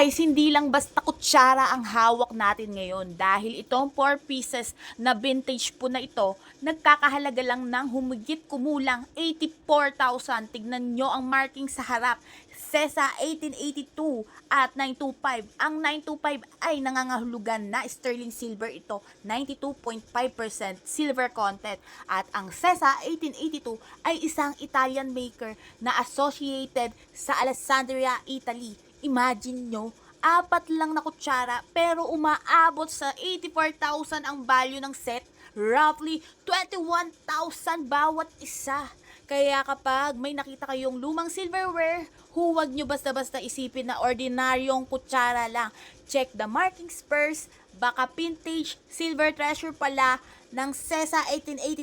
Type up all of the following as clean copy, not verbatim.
Guys, hindi lang basta kutsara ang hawak natin ngayon dahil itong 4 pieces na vintage po na ito, nagkakahalaga lang ng humigit kumulang 84,000. Tignan nyo ang marking sa harap. CESA 1882 at 925. Ang 925 ay nangangahulugan na sterling silver ito, 92.5% silver content. At ang CESA 1882 ay isang Italian maker na associated sa Alessandria, Italy. Imagine nyo, 4 lang na kutsara pero umaabot sa 84,000 ang value ng set, roughly 21,000 bawat isa. Kaya kapag may nakita kayong lumang silverware, huwag nyo basta-basta isipin na ordinaryong kutsara lang. Check the markings first, baka vintage silver treasure pala ng CESA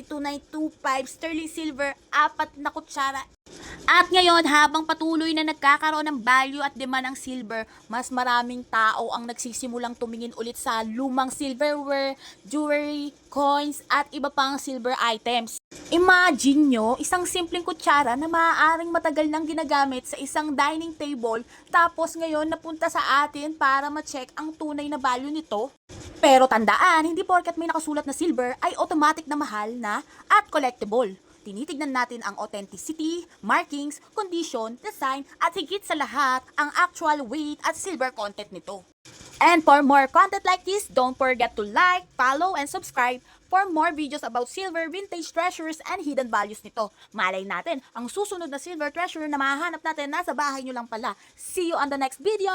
1882-925 sterling silver, 4 na kutsara. At ngayon, habang patuloy na nagkakaroon ng value at demand ng silver, mas maraming tao ang nagsisimulang tumingin ulit sa lumang silverware, jewelry, coins, at iba pang silver items. Imagine nyo, isang simpleng kutsara na maaaring matagal nang ginagamit sa isang dining table, tapos ngayon napunta sa atin para ma-check ang tunay na value nito. Pero tandaan, hindi porket may nakasulat na silver ay automatic na mahal na at collectible. Tinitignan natin ang authenticity, markings, condition, design, at higit sa lahat, ang actual weight at silver content nito. And for more content like this, don't forget to like, follow, and subscribe for more videos about silver, vintage treasures, and hidden values nito. Malay natin, ang susunod na silver treasure na mahahanap natin nasa bahay nyo lang pala. See you on the next video!